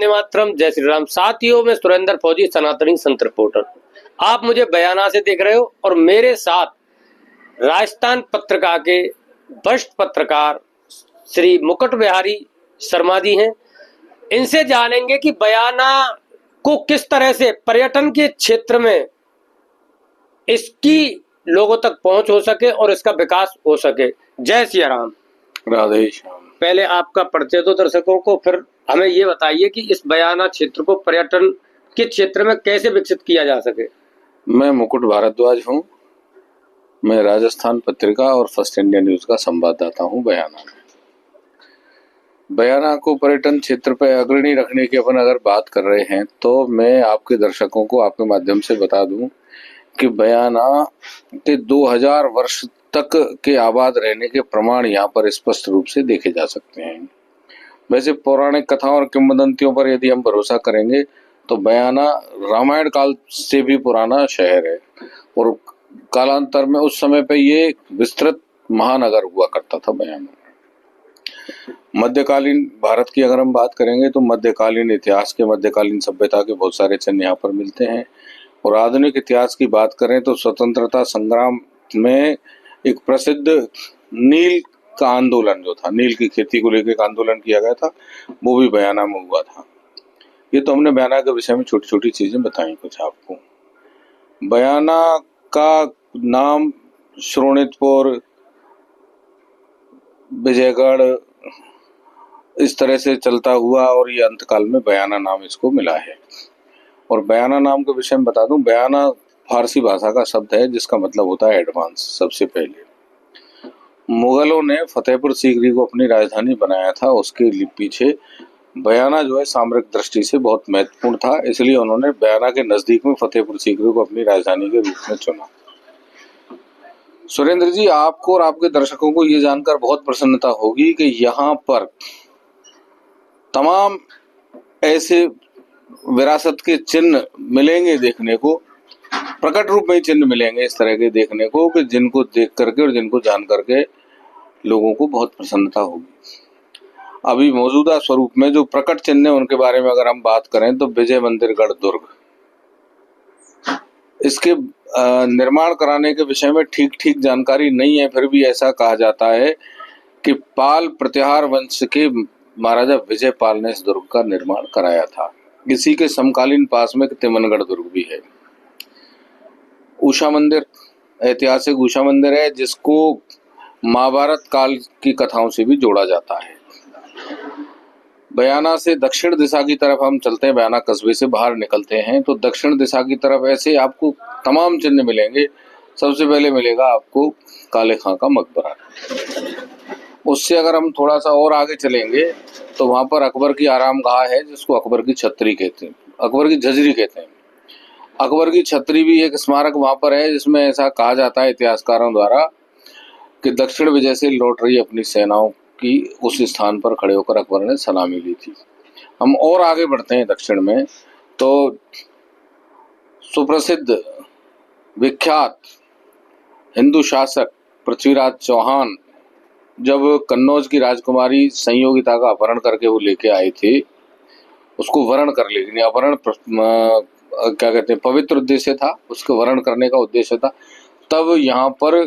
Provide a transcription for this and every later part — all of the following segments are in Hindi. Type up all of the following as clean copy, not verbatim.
वंदे मातरम, जय श्री राम। साथियों, मैं सुरेंद्र फौजी, सनातनी संत रिपोर्टर। आप मुझे बयाना से देख रहे हो और मेरे साथ राजस्थान पत्रिका के वरिष्ठ पत्रकार श्री मुकुट बिहारी शर्मा जी हैं। इनसे जानेंगे कि बयाना को किस तरह से पर्यटन के क्षेत्र में इसकी लोगों तक पहुंच हो सके और इसका विकास हो सके। जय श्री राम। राधे श्याम। पहले आपका परिचय दो दर्शकों को, फिर हमें ये बताइए कि इस बयाना क्षेत्र को पर्यटन के क्षेत्र में कैसे विकसित किया जा सके। मैं मुकुट भारद्वाज हूँ। मैं राजस्थान पत्रिका और फर्स्ट इंडिया न्यूज का संवाददाता हूँ बयाना में। बयाना को पर्यटन क्षेत्र पर अग्रणी रखने की अपन अगर बात कर रहे हैं तो मैं आपके दर्शकों को आपके माध्यम से बता दूं कि बयाना के 2000 वर्ष तक के आबाद रहने के प्रमाण यहाँ पर स्पष्ट रूप से देखे जा सकते हैं। वैसे पौराणिक कथाओं और किंवदंतियों पर यदि हम भरोसा करेंगे तो बयाना रामायण काल से भी पुराना शहर है और कालांतर में उस समय पे ये विस्तृत महानगर हुआ करता था बयाना। मध्यकालीन भारत की अगर हम बात करेंगे तो मध्यकालीन इतिहास के, मध्यकालीन सभ्यता के बहुत सारे चिन्ह यहाँ पर मिलते हैं। और आधुनिक इतिहास की बात करें तो स्वतंत्रता संग्राम में एक प्रसिद्ध नील का आंदोलन जो था, नील की खेती को लेकर एक आंदोलन किया गया था, वो भी बयाना में हुआ था। ये तो हमने बयाना के विषय में छोटी छोटी चीजें बताई कुछ आपको। बयाना का नाम श्रोणितपुर, विजयगढ़ इस तरह से चलता हुआ और ये अंतकाल में बयाना नाम इसको मिला है। और बयाना नाम के विषय में बता दूं, बयाना फारसी भाषा का शब्द है जिसका मतलब होता है एडवांस। सबसे पहले मुगलों ने फतेहपुर सीकरी को अपनी राजधानी बनाया था, उसके पीछे बयाना जो है सामरिक दृष्टि से बहुत महत्वपूर्ण था, इसलिए उन्होंने बयाना के नजदीक में फतेहपुर सीकरी को अपनी राजधानी के रूप में चुना। सुरेंद्र जी, आपको और आपके दर्शकों को ये जानकर बहुत प्रसन्नता होगी कि यहाँ पर तमाम ऐसे विरासत के चिन्ह मिलेंगे देखने को, प्रकट रूप में चिन्ह मिलेंगे इस तरह के देखने को कि जिनको देख करके और जिनको जान करके लोगों को बहुत प्रसन्नता होगी। अभी मौजूदा स्वरूप में जो प्रकट चिन्ह है उनके बारे में अगर हम बात करें तो विजय मंदिर गढ़ दुर्ग, इसके निर्माण कराने के विषय में ठीक जानकारी नहीं है, फिर भी ऐसा कहा जाता है कि पाल प्रतिहार वंश के महाराजा विजय पाल ने इस दुर्ग का निर्माण कराया था। इसी के समकालीन पास में तिमनगढ़ दुर्ग भी है। उषा मंदिर, ऐतिहासिक उषा मंदिर है जिसको महाभारत काल की कथाओं से भी जोड़ा जाता है। बयाना से दक्षिण दिशा की तरफ हम चलते हैं, बयाना कस्बे से बाहर निकलते हैं तो दक्षिण दिशा की तरफ ऐसे आपको तमाम चिन्ह मिलेंगे। सबसे पहले मिलेगा आपको काले खां का मकबरा। उससे अगर हम थोड़ा सा और आगे चलेंगे तो वहां पर अकबर की आरामगाह है जिसको अकबर की छतरी कहते हैं, अकबर की झजरी कहते हैं। अकबर की छतरी भी एक स्मारक वहां पर है जिसमें ऐसा कहा जाता है इतिहासकारों द्वारा कि दक्षिण विजय से लौट रही अपनी सेनाओं की उस स्थान पर खड़े होकर अकबर ने सलामी ली थी। हम और आगे बढ़ते हैं दक्षिण में तो सुप्रसिद्ध विख्यात हिंदू शासक पृथ्वीराज चौहान जब कन्नौज की राजकुमारी संयोगिता का अपहरण करके वो लेके आए थे, उसको वरण कर लेकिन अपहरण क्या कहते हैं पवित्र उद्देश्य था, उसको वरण करने का उद्देश्य था। तब यहाँ पर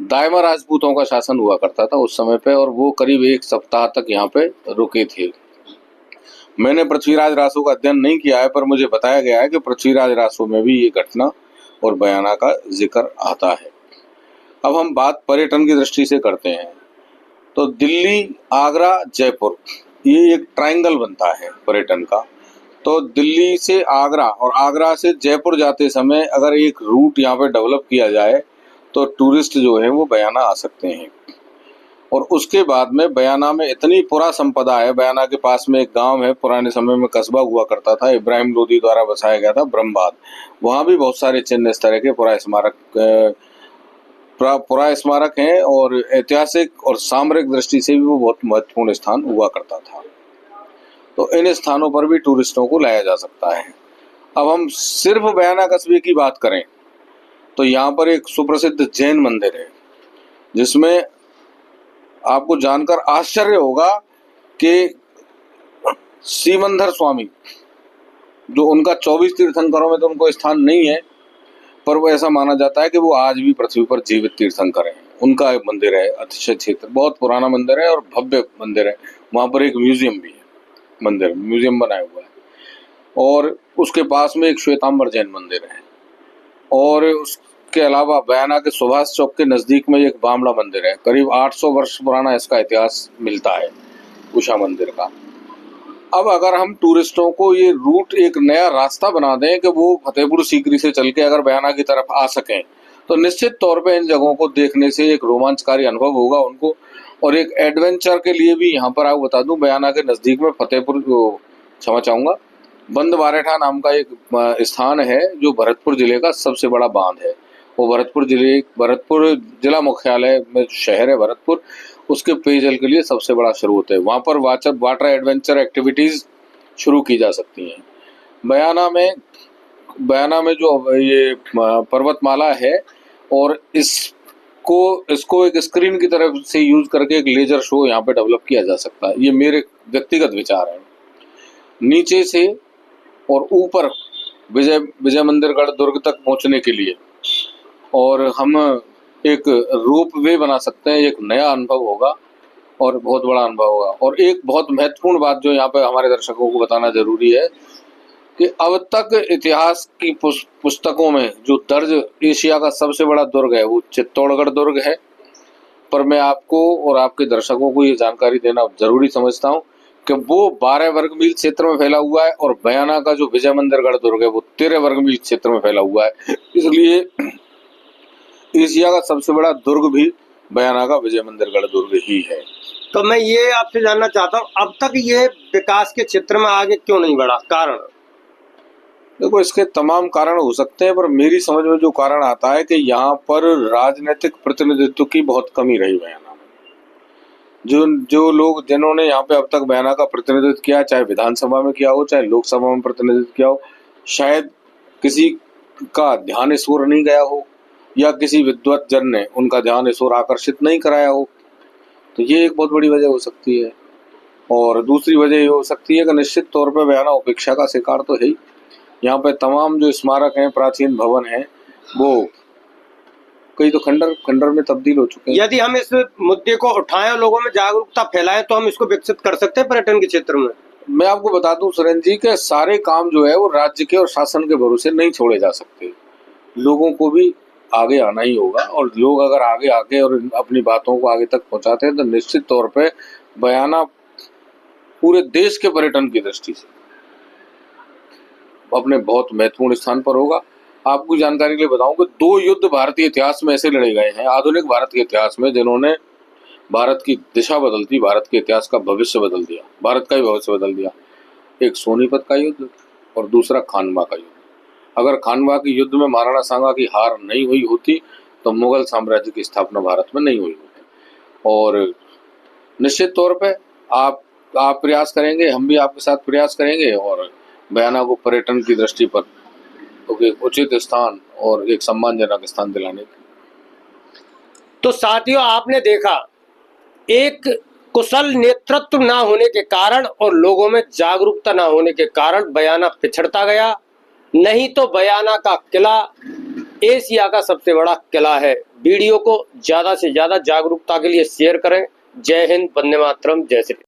दाइमा राजपूतों का शासन हुआ करता था उस समय पे और वो करीब 1 सप्ताह तक यहाँ पे रुके थे। मैंने पृथ्वीराज रासो का अध्ययन नहीं किया है पर मुझे बताया गया है कि पृथ्वीराज रासो में भी ये घटना और बयाना का जिक्र आता है। अब हम बात पर्यटन की दृष्टि से करते हैं तो दिल्ली, आगरा, जयपुर ये एक ट्रायंगल बनता है पर्यटन का। तो दिल्ली से आगरा और आगरा से जयपुर जाते समय अगर एक रूट यहाँ पे डेवलप किया जाए तो टूरिस्ट जो है वो बयाना आ सकते हैं। और उसके बाद में बयाना में इतनी पुरा संपदा है, बयाना के पास में एक गांव है, पुराने समय में कस्बा हुआ करता था, इब्राहिम लोदी द्वारा बसाया गया था ब्रह्मबाद। वहाँ भी बहुत सारे चिन्ह इस तरह के पुरा स्मारक हैं और ऐतिहासिक और सामरिक दृष्टि से भी वो बहुत महत्वपूर्ण स्थान हुआ करता था। तो इन स्थानों पर भी टूरिस्टों को लाया जा सकता है। अब हम सिर्फ बयाना कस्बे की बात करें तो यहाँ पर एक सुप्रसिद्ध जैन मंदिर है जिसमें आपको जानकर आश्चर्य होगा कि सीमंधर स्वामी, जो उनका 24 तीर्थंकरों में तो उनको स्थान नहीं है, पर वो ऐसा माना जाता है कि वो आज भी पृथ्वी पर जीवित तीर्थंकर हैं। उनका एक मंदिर है, अतिशय क्षेत्र, बहुत पुराना मंदिर है और भव्य मंदिर है। वहाँ पर एक म्यूजियम भी है, मंदिर म्यूजियम बनाया हुआ है। और उसके पास में एक श्वेतांबर जैन मंदिर है। और उसके अलावा बयाना के सुभाष चौक के नज़दीक में एक बामड़ा मंदिर है, करीब 800 वर्ष पुराना इसका इतिहास मिलता है उषा मंदिर का। अब अगर हम टूरिस्टों को ये रूट एक नया रास्ता बना दें कि वो फतेहपुर सीकरी से चल के अगर बयाना की तरफ आ सकें, तो निश्चित तौर पे इन जगहों को देखने से एक रोमांचकारी अनुभव होगा उनको। और एक एडवेंचर के लिए भी यहाँ पर आपको बता दूं, बयाना के नज़दीक में फतेहपुर, क्षमा चाहूँगा, बंद बारेठा नाम का एक स्थान है जो भरतपुर जिले का सबसे बड़ा बांध है। वो भरतपुर जिला मुख्यालय में शहर है भरतपुर, उसके पेयजल के लिए सबसे बड़ा स्रोत है। वहाँ पर वाटर एडवेंचर एक्टिविटीज़ शुरू की जा सकती हैं। बयाना में जो ये पर्वतमाला है, और इसको एक स्क्रीन की तरफ से यूज करके एक लेजर शो यहाँ पे डेवलप किया जा सकता है। ये मेरे व्यक्तिगत विचार हैं। नीचे से और ऊपर विजय मंदिरगढ़ दुर्ग तक पहुँचने के लिए, और हम एक रोप वे बना सकते हैं। एक नया अनुभव होगा और बहुत बड़ा अनुभव होगा। और एक बहुत महत्वपूर्ण बात जो यहाँ पे हमारे दर्शकों को बताना जरूरी है कि अब तक इतिहास की पुस्तकों में जो दर्ज एशिया का सबसे बड़ा दुर्ग है वो चित्तौड़गढ़ दुर्ग है। पर मैं आपको और आपके दर्शकों को ये जानकारी देना जरूरी समझता हूँ कि वो 12 वर्ग मील क्षेत्र में फैला हुआ है, और बयाना का जो विजय मंदिरगढ़ दुर्ग है वो 13 वर्ग मील क्षेत्र में फैला हुआ है। इसलिए एशिया का सबसे बड़ा दुर्ग भी बयाना का विजय मंदिरगढ़ दुर्ग ही है। तो मैं ये आपसे जानना चाहता हूँ, अब तक ये विकास के क्षेत्र में आगे क्यों नहीं बढ़ा? कारण देखो, इसके तमाम कारण हो सकते हैं, पर मेरी समझ में जो कारण आता है कि यहाँ पर राजनीतिक प्रतिनिधित्व की बहुत कमी रही बयाना में। जो लोग जिन्होंने यहाँ पे अब तक बयाना का प्रतिनिधित्व किया, चाहे विधानसभा में किया हो चाहे लोकसभा में प्रतिनिधित्व किया हो, शायद किसी का ध्यान इस ओर नहीं गया हो, या किसी विद्वत जन ने उनका ध्यान इस ओर आकर्षित नहीं कराया हो। तो ये एक बहुत बड़ी वजह हो सकती है। और दूसरी वजह ये हो सकती है कि निश्चित तौर पर बयाना उपेक्षा का शिकार तो है ही। यहाँ पे तमाम जो स्मारक हैं, प्राचीन भवन हैं, वो कई तो खंडर में तब्दील हो चुके हैं। यदि हम इस मुद्दे को उठाएं और लोगों में जागरूकता फैलाएं तो हम इसको विकसित कर सकते हैं पर्यटन के क्षेत्र में। मैं आपको बता दूं सुरेंद्र जी के सारे काम जो है वो राज्य के और शासन के भरोसे नहीं छोड़े जा सकते। लोगों को भी आगे आना ही होगा, और लोग अगर आगे आके और अपनी बातों को आगे तक पहुंचाते हैं तो निश्चित तौर पे बयाना पूरे देश के पर्यटन की दृष्टि से अपने बहुत महत्वपूर्ण स्थान पर होगा। आपको जानकारी के लिए बताऊं कि 2 युद्ध भारतीय इतिहास में ऐसे लड़े गए हैं, आधुनिक भारत के इतिहास में, जिन्होंने भारत की दिशा बदल दी, भारत के इतिहास का भविष्य बदल दिया, भारत का ही भविष्य बदल दिया। एक सोनीपत का युद्ध और दूसरा खानवा का युद्ध। अगर खानवा के युद्ध में महाराणा सांगा की हार नहीं हुई होती तो मुगल साम्राज्य की स्थापना भारत में नहीं हुई होती। और निश्चित तौर पे आप प्रयास करेंगे, हम भी आपके साथ प्रयास करेंगे, और बयाना को पर्यटन की दृष्टि पर एक उचित स्थान और एक सम्मानजनक स्थान दिलाने की। तो साथियों, आपने देखा, एक कुशल नेतृत्व ना होने के कारण और लोगों में जागरूकता ना होने के कारण बयाना पिछड़ता गया। नहीं तो बयाना का किला एशिया का सबसे बड़ा किला है। वीडियो को ज्यादा से ज्यादा जागरूकता के लिए शेयर करें। जय हिंद, वंदे मातरम, जय श्री।